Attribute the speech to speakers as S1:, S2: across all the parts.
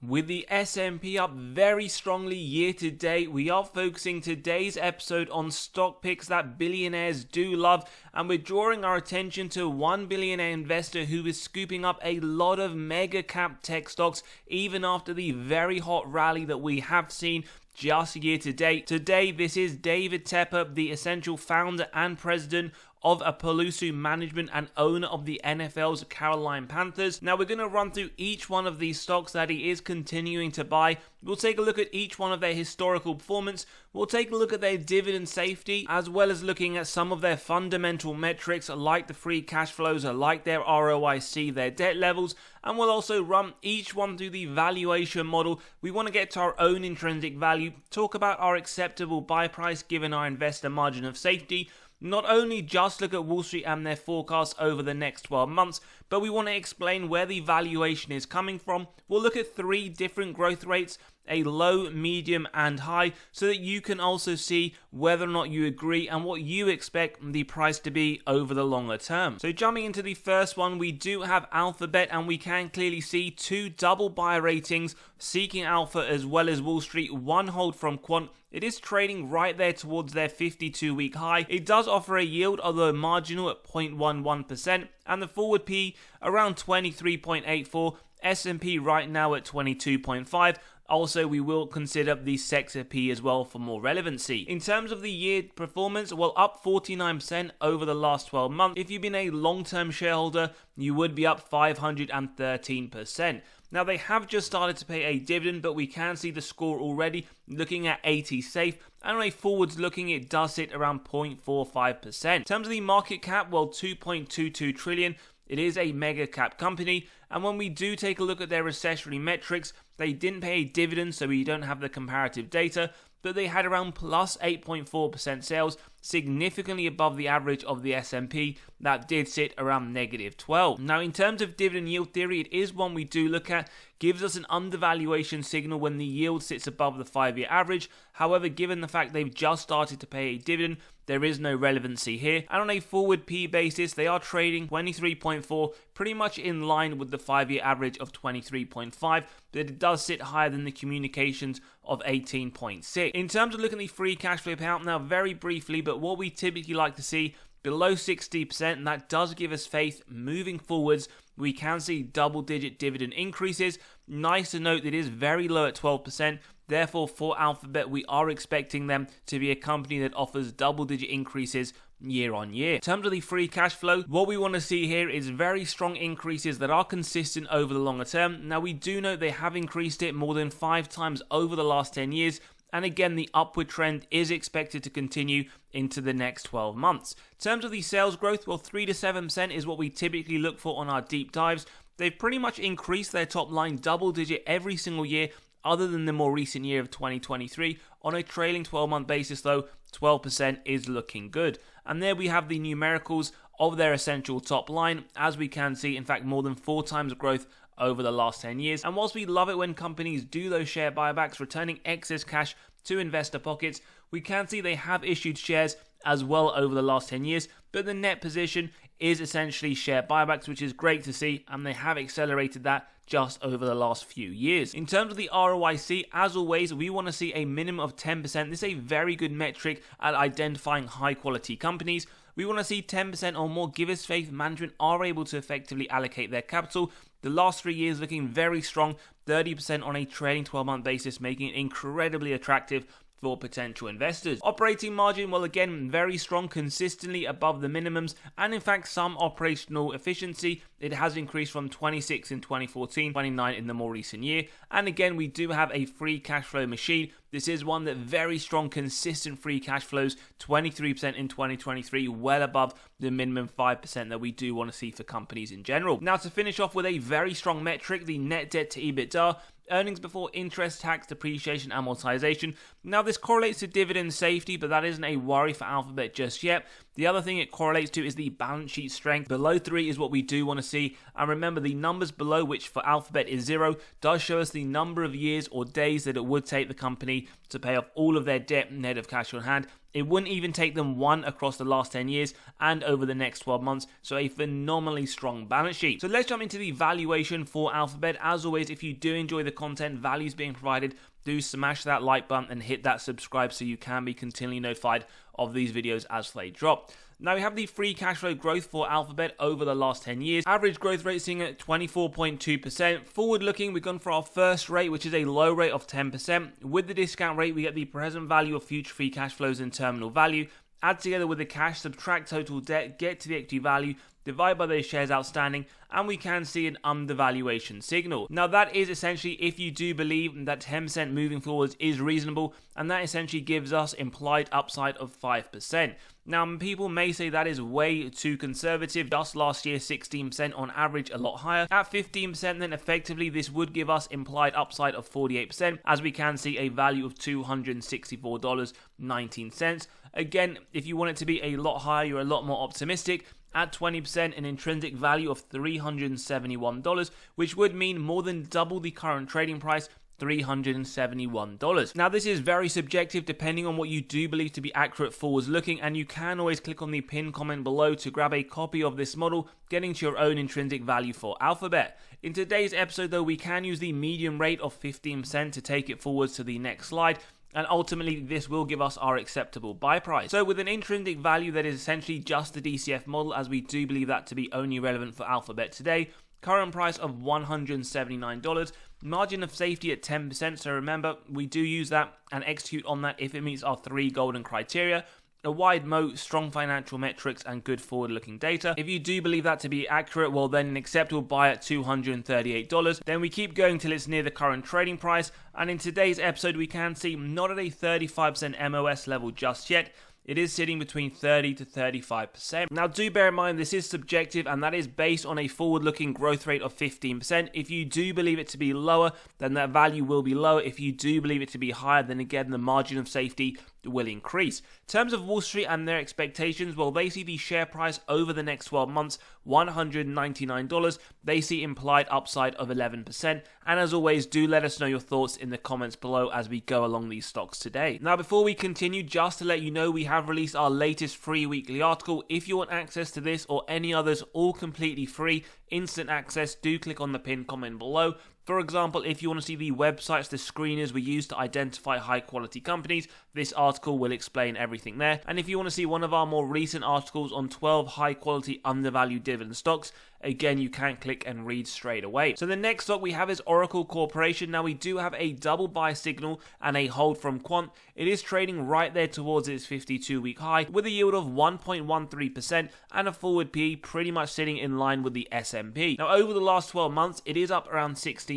S1: With the S&P up very strongly year to date, we are focusing today's episode on stock picks that billionaires do love, and we're drawing our attention to one billionaire investor who is scooping up a lot of mega cap tech stocks even after the very hot rally that we have seen just year to date. Today, this is David Tepper, the essential founder and president of Appaloosa Management and owner of the NFL's Carolina Panthers. Now we're going to run through each one of these stocks that he is continuing to buy. We'll take a look at each one of their historical performance. We'll take a look at their dividend safety, as well as looking at some of their fundamental metrics like the free cash flows, like their ROIC, their debt levels, and we'll also run each one through the valuation model. We want to get to our own intrinsic value, talk about our acceptable buy price given our investor margin of safety. Not only just look at Wall Street and their forecasts over the next 12 months, but we want to explain where the valuation is coming from. We'll look at 3 different growth rates, a low, medium, and high, so that you can also see whether or not you agree and what you expect the price to be over the longer term. So jumping into the first one, we do have Alphabet, and we can clearly see 2 double buy ratings, Seeking Alpha as well as Wall Street, 1 hold from Quant. It is trading right there towards their 52-week high. It does offer a yield, although marginal, at 0.11%, and the forward P around 23.84, S&P right now at 22.5. Also, we will consider the sector P as well for more relevancy. In terms of the year performance, well, up 49% over the last 12 months. If you've been a long-term shareholder, you would be up 513%. Now, they have just started to pay a dividend, but we can see the score already looking at 80 safe. And on a forwards looking, it does sit around 0.45%. In terms of the market cap, well, 2.22 trillion. It is a mega cap company, and when we do take a look at their recessionary metrics, they didn't pay a dividend, so we don't have the comparative data, but they had around plus 8.4% sales, significantly above the average of the S&P that did sit around negative 12. Now, in terms of dividend yield theory, it is one we do look at. Gives us an undervaluation signal when the yield sits above the 5-year average. However, given the fact they've just started to pay a dividend, there is no relevancy here. And on a forward P basis, they are trading 23.4, pretty much in line with the 5-year average of 23.5, but it does sit higher than the communications of 18.6. In terms of looking at the free cash flow payout, now very briefly, but what we typically like to see, below 60%, and that does give us faith moving forwards. We can see double-digit dividend increases. Nice to note that it is very low at 12%. Therefore, for Alphabet, we are expecting them to be a company that offers double-digit increases year on year. In terms of the free cash flow, what we want to see here is very strong increases that are consistent over the longer term. Now, we do know they have increased it more than 5 times over the last 10 years. And again, the upward trend is expected to continue into the next 12 months. In terms of the sales growth, well, 3 to 7% is what we typically look for on our deep dives. They've pretty much increased their top line double digit every single year, other than the more recent year of 2023. On a trailing 12-month basis, though, 12% is looking good. And there we have the numericals of their essential top line. As we can see, in fact, more than 4 times growth over the last 10 years. And whilst we love it when companies do those share buybacks, returning excess cash to investor pockets, we can see they have issued shares as well over the last 10 years, but the net position is essentially share buybacks, which is great to see, and they have accelerated that just over the last few years. In terms of the ROIC, as always, we want to see a minimum of 10%. This is a very good metric at identifying high quality companies. We want to see 10% or more. Give us faith management are able to effectively allocate their capital. The last 3 years looking very strong, 30% on a trailing 12-month basis, making it incredibly attractive for potential investors. Operating margin, well, again, very strong, consistently above the minimums, and in fact some operational efficiency. It has increased from 26 in 2014, 29 in the more recent year. And again, we do have a free cash flow machine. This is one that very strong, consistent free cash flows, 23% in 2023, well above the minimum 5% that we do want to see for companies in general. Now, to finish off with a very strong metric, the net debt to EBITDA, earnings before interest, tax, depreciation, amortization. Now, this correlates to dividend safety, but that isn't a worry for Alphabet just yet. The other thing it correlates to is the balance sheet strength. Below 3 is what we do want to see. And remember, the numbers below, which for Alphabet is 0, does show us the number of years or days that it would take the company to pay off all of their debt net of cash on hand. It wouldn't even take them 1 across the last 10 years and over the next 12 months, so a phenomenally strong balance sheet. So let's jump into the valuation for Alphabet. As always, if you do enjoy the content, values being provided, do smash that like button and hit that subscribe so you can be continually notified of these videos as they drop. Now we have the free cash flow growth for Alphabet over the last 10 years. Average growth rate sitting at 24.2%. Forward looking, we've gone for our first rate, which is a low rate of 10%. With the discount rate, we get the present value of future free cash flows and terminal value. Add together with the cash, subtract total debt, get to the equity value, divide by those shares outstanding, and we can see an undervaluation signal. Now that is essentially if you do believe that 10% moving forwards is reasonable, and that essentially gives us implied upside of 5%. Now people may say that is way too conservative. Just last year 16% on average, a lot higher. At 15% then effectively this would give us implied upside of 48%, as we can see a value of $264.19. Again, if you want it to be a lot higher, you're a lot more optimistic. At 20%, an intrinsic value of $371, which would mean more than double the current trading price, $371. Now this is very subjective depending on what you do believe to be accurate forwards looking, and you can always click on the pinned comment below to grab a copy of this model, getting to your own intrinsic value for Alphabet. In today's episode though, we can use the median rate of 15% to take it forwards to the next slide, and ultimately this will give us our acceptable buy price. So with an intrinsic value that is essentially just the DCF model, as we do believe that to be only relevant for Alphabet today, current price of $179, margin of safety at 10%, so remember we do use that and execute on that if it meets our 3 golden criteria. A wide moat, strong financial metrics, and good forward-looking data. If you do believe that to be accurate, well then an acceptable buy at $238. Then we keep going till it's near the current trading price, and in today's episode we can see not at a 35% MOS level just yet. It is sitting between 30 to 35%. Now do bear in mind this is subjective, and that is based on a forward-looking growth rate of 15%. If you do believe it to be lower, then that value will be lower. If you do believe it to be higher, then again the margin of safety will increase. In terms of Wall Street and their expectations, well, they see the share price over the next 12 months, $199. They see implied upside of 11%. And as always, do let us know your thoughts in the comments below as we go along these stocks today. Now, before we continue, just to let you know, we have released our latest free weekly article. If you want access to this or any others, all completely free, instant access, do click on the pinned comment below. For example, if you want to see the websites, the screeners we use to identify high quality companies, this article will explain everything there. And if you want to see one of our more recent articles on 12 high quality undervalued dividend stocks, again, you can click and read straight away. So the next stock we have is Oracle Corporation. Now we do have a double buy signal and a hold from Quant. It is trading right there towards its 52-week high with a yield of 1.13% and a forward PE pretty much sitting in line with the S&P. Now over the last 12 months, it is up around 16%,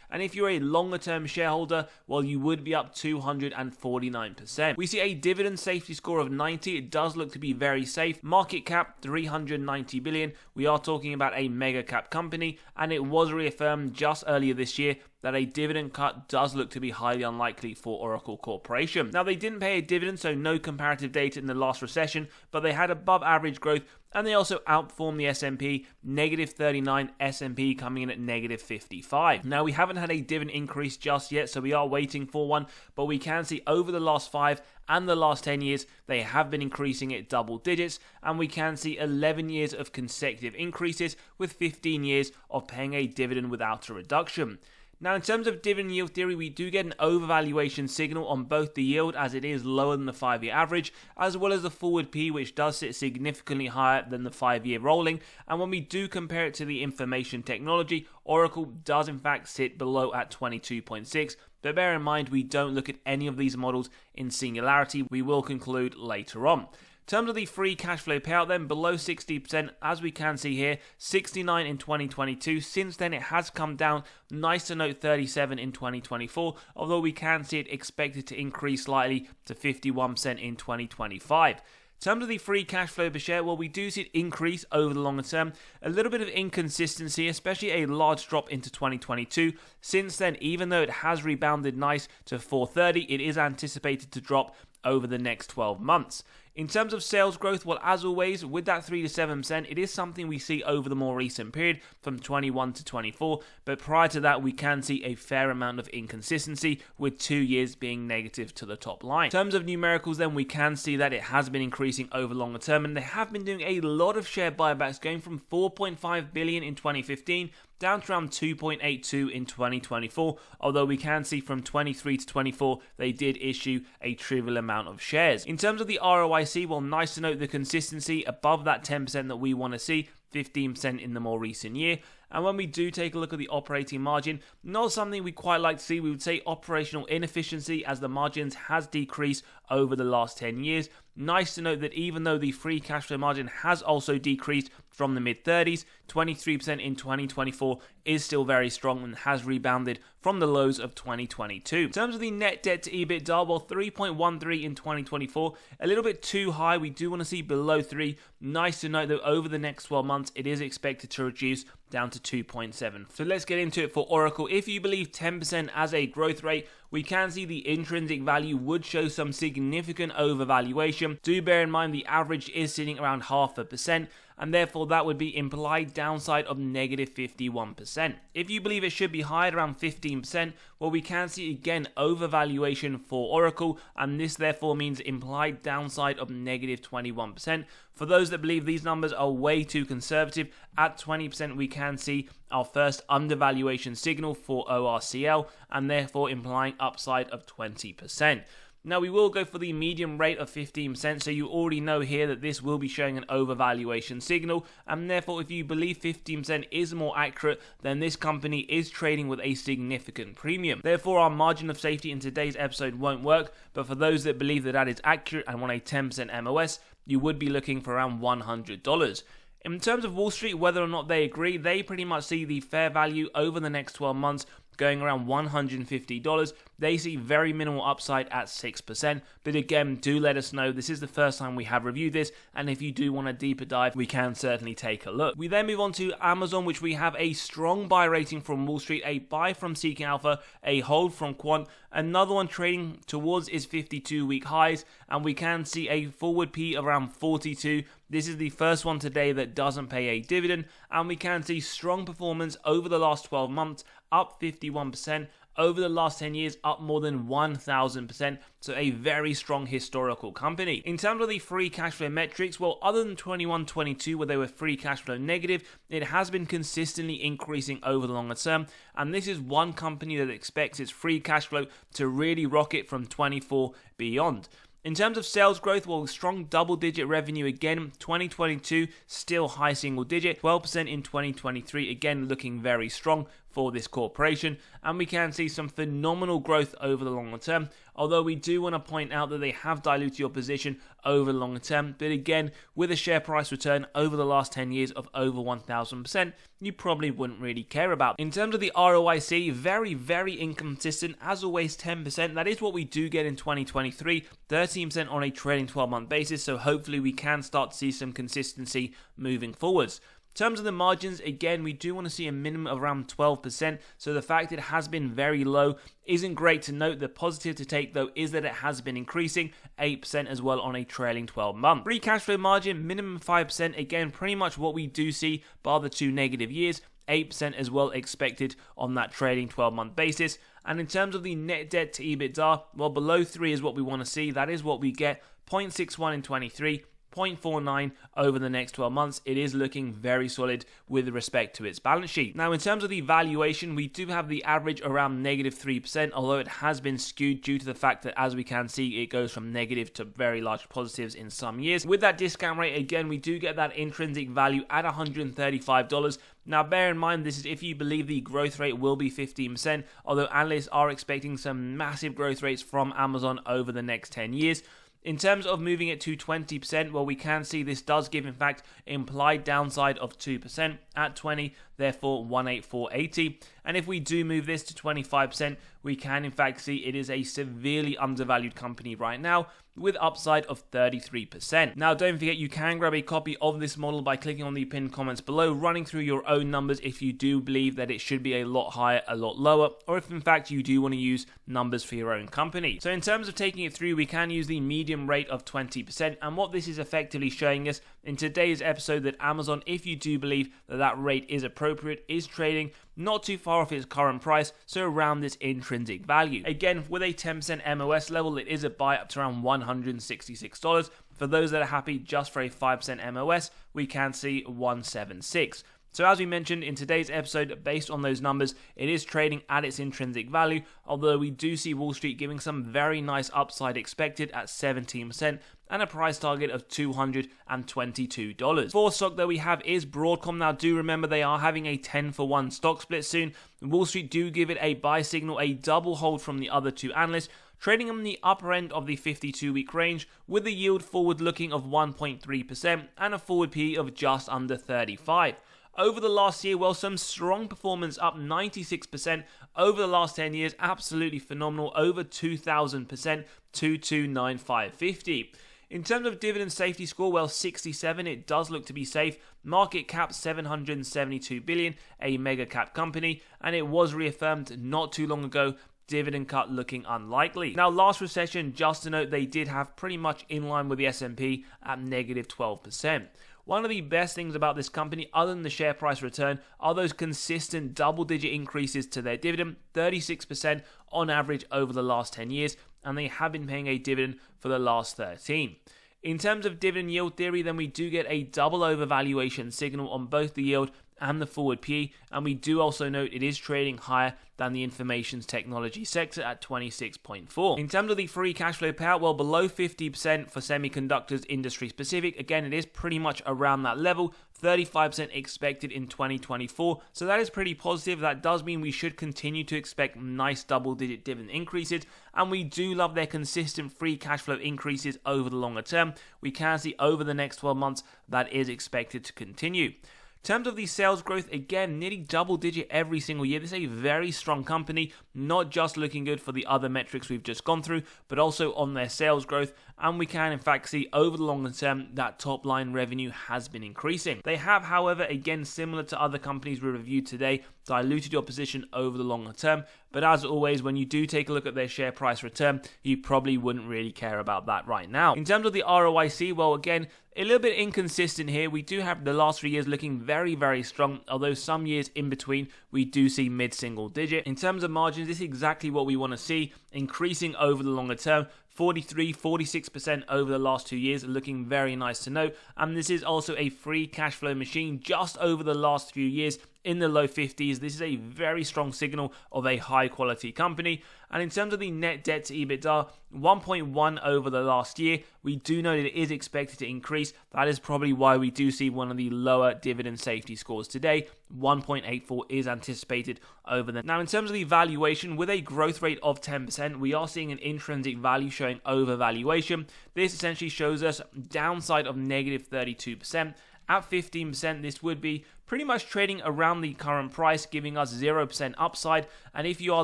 S1: and if you're a longer term shareholder, well, you would be up 249%. We see a dividend safety score of 90. It does look to be very safe. Market cap 390 billion. We are talking about a mega cap company, and it was reaffirmed just earlier this year that a dividend cut does look to be highly unlikely for Oracle Corporation. Now, they didn't pay a dividend, so no comparative data in the last recession, but they had above average growth, and they also outperformed the S&P, negative 39, S&P coming in at negative 55. Now, we haven't had a dividend increase just yet, so we are waiting for one, but we can see over the last 5 and the last 10 years, they have been increasing at double digits, and we can see 11 years of consecutive increases with 15 years of paying a dividend without a reduction. Now, in terms of dividend yield theory, we do get an overvaluation signal on both the yield, as it is lower than the 5-year average, as well as the forward P, which does sit significantly higher than the 5-year rolling. And when we do compare it to the information technology, Oracle does in fact sit below at 22.6. But bear in mind, we don't look at any of these models in singularity. We will conclude later on. In terms of the free cash flow payout, then below 60%, as we can see here, 69 in 2022. Since then, it has come down. Nice to note 37 in 2024, although we can see it expected to increase slightly to 51% in 2025. In terms of the free cash flow per share, well, we do see it increase over the longer term. A little bit of inconsistency, especially a large drop into 2022. Since then, even though it has rebounded nice to $4.30, it is anticipated to drop over the next 12 months. In terms of sales growth, well, as always, with that 3 to 7%, it is something we see over the more recent period from 21 to 24, but prior to that, we can see a fair amount of inconsistency, with 2 years being negative to the top line. In terms of numericals, then, we can see that it has been increasing over longer term, and they have been doing a lot of share buybacks, going from 4.5 billion in 2015 down to around 2.82 in 2024, although we can see from 23 to 24 they did issue a trivial amount of shares. In terms of the ROIC, well, nice to note the consistency above that 10% that we want to see, 15% in the more recent year. And when we do take a look at the operating margin, not something we quite like to see. We would say operational inefficiency, as the margins has decreased over the last 10 years. Nice to note that even though the free cash flow margin has also decreased from the mid-30s, 23% in 2024 is still very strong and has rebounded from the lows of 2022. In terms of the net debt to EBITDA, well, 3.13 in 2024, a little bit too high. We do want to see below 3. Nice to note that over the next 12 months, it is expected to reduce down to 2.7. So let's get into it for Oracle. If you believe 10% as a growth rate, we can see the intrinsic value would show some significant overvaluation. Do bear in mind the average is sitting around 0.5%, and therefore that would be implied downside of negative 51%. If you believe it should be higher, around 15%, well, we can see again overvaluation for Oracle, and this therefore means implied downside of negative 21%. For those that believe these numbers are way too conservative, at 20% we can see our first undervaluation signal for ORCL, and therefore implying upside of 20%. Now, we will go for the medium rate of 15%, so you already know here that this will be showing an overvaluation signal, and therefore if you believe 15% is more accurate, then this company is trading with a significant premium. Therefore, our margin of safety in today's episode won't work, but for those that believe that that is accurate and want a 10% MOS, you would be looking for around $100. In terms of Wall Street, whether or not they agree, they pretty much see the fair value over the next 12 months going around $150. They see very minimal upside at 6%, but again, do let us know. This is the first time we have reviewed this, and if you do want a deeper dive, we can certainly take a look. We then move on to Amazon, which we have a strong buy rating from Wall Street, a buy from Seeking Alpha, a hold from Quant, another one trading towards its 52-week highs, and we can see a forward P around 42. This is the first one today that doesn't pay a dividend, and we can see strong performance over the last 12 months, up 51%, over the last 10 years, up more than 1,000%, so a very strong historical company. In terms of the free cash flow metrics, well, other than 21-22 where they were free cash flow negative, it has been consistently increasing over the longer term, and this is one company that expects its free cash flow to really rocket from 24 beyond. In terms of sales growth, well, strong double-digit revenue again, 2022 still high single-digit, 12% in 2023, again looking very strong for this corporation, and we can see some phenomenal growth over the longer term, although we do want to point out that they have diluted your position over the longer term, but again, with a share price return over the last 10 years of over 1,000%, you probably wouldn't really care about. In terms of the ROIC, very, very inconsistent, as always 10%, that is what we do get in 2023, 13% on a trailing 12-month basis, so hopefully we can start to see some consistency moving forwards. In terms of the margins, again, we do want to see a minimum of around 12%, so the fact it has been very low isn't great to note. The positive to take, though, is that it has been increasing, 8% as well on a trailing 12-month. Free cash flow margin, minimum 5%, again, pretty much what we do see, bar the 2 negative years, 8% as well expected on that trailing 12-month basis. And in terms of the net debt to EBITDA, well, below 3 is what we want to see. That is what we get, 0.61 in 23, 0.49 over the next 12 months. It is looking very solid with respect to its balance sheet. Now, in terms of the valuation, we do have the average around negative 3%, although it has been skewed due to the fact that, as we can see, it goes from negative to very large positives in some years. With that discount rate, again, we do get that intrinsic value at $135. Now, bear in mind, this is if you believe the growth rate will be 15%, although analysts are expecting some massive growth rates from Amazon over the next 10 years. In terms of moving it to 20%, well, we can see this does give, in fact, implied downside of 2%. At 20, therefore 184.80. And if we do move this to 25%, we can in fact see it is a severely undervalued company right now, with upside of 33%. Now don't forget, you can grab a copy of this model by clicking on the pinned comments below, running through your own numbers if you do believe that it should be a lot higher, a lot lower, or if in fact you do want to use numbers for your own company. So in terms of taking it through, we can use the medium rate of 20%, and what this is effectively showing us in today's episode that Amazon, if you do believe that that rate is appropriate, is trading not too far off its current price, so around this intrinsic value. Again, with a 10% MOS level, it is a buy up to around $166. For those that are happy just for a 5% MOS, we can see 176. So as we mentioned in today's episode, based on those numbers, it is trading at its intrinsic value, although we do see Wall Street giving some very nice upside expected at 17% and a price target of $222. Fourth stock that we have is Broadcom. Now do remember they are having a 10-for-1 stock split soon. Wall Street do give it a buy signal, a double hold from the other two analysts, trading on the upper end of the 52-week range with a yield forward looking of 1.3% and a forward PE of just under 35. Over the last year, well, some strong performance, up 96%. Over the last 10 years, absolutely phenomenal, over 2,000%, 229550. In terms of dividend safety score, well, 67, it does look to be safe. Market cap 772 billion, a mega cap company, and it was reaffirmed not too long ago. Dividend cut looking unlikely. Now, last recession, just to note, they did have pretty much in line with the S&P at negative 12%. One of the best things about this company, other than the share price return, are those consistent double-digit increases to their dividend, 36% on average over the last 10 years, and they have been paying a dividend for the last 13. In terms of dividend yield theory, then we do get a double overvaluation signal on both the yield and the forward PE, and we do also note it is trading higher than the information technology sector at 26.4. In terms of the free cash flow payout, well, below 50% for semiconductors industry specific. Again, it is pretty much around that level, 35% expected in 2024, so that is pretty positive. That does mean we should continue to expect nice double-digit dividend increases, and we do love their consistent free cash flow increases over the longer term. We can see over the next 12 months that is expected to continue. In terms of the sales growth, again, nearly double digit every single year. This is a very strong company, not just looking good for the other metrics we've just gone through, but also on their sales growth. And we can in fact see over the longer term that top line revenue has been increasing. They have, however, again, similar to other companies we reviewed today, diluted your position over the longer term. But as always, when you do take a look at their share price return, you probably wouldn't really care about that right now. In terms of the ROIC, well, again, a little bit inconsistent here. We do have the last 3 years looking very, very strong, although some years in between we do see mid-single digit. In terms of margins, this is exactly what we want to see, increasing over the longer term. 43-46% over the last 2 years, looking very nice to note. And this is also a free cash flow machine just over the last few years in the low 50s. This is a very strong signal of a high quality company. And in terms of the net debt to EBITDA, 1.1 over the last year. We do know that it is expected to increase. That is probably why we do see one of the lower dividend safety scores today. 1.84 is anticipated over the... Now, in terms of the valuation, with a growth rate of 10%, we are seeing an intrinsic value showing overvaluation. This essentially shows us downside of negative 32%. At 15%, this would be pretty much trading around the current price, giving us 0% upside. And if you are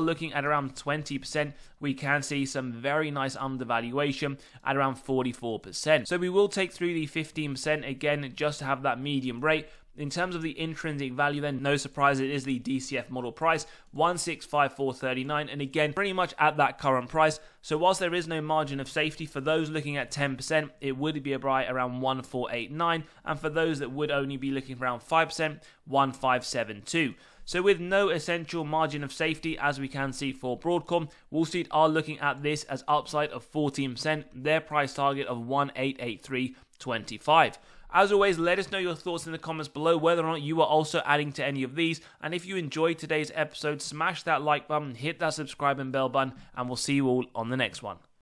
S1: looking at around 20%, we can see some very nice undervaluation at around 44%. So we will take through the 15% again, just to have that medium rate. In terms of the intrinsic value, then, no surprise, it is the DCF model price, 1,654.39, and again, pretty much at that current price. So whilst there is no margin of safety, for those looking at 10%, it would be a buy around 1,489, and for those that would only be looking for around 5%, 1,572. So with no essential margin of safety, as we can see for Broadcom, Wall Street are looking at this as upside of 14%, their price target of 1,883.25. As always, let us know your thoughts in the comments below, whether or not you are also adding to any of these. And if you enjoyed today's episode, smash that like button, hit that subscribe and bell button, and we'll see you all on the next one.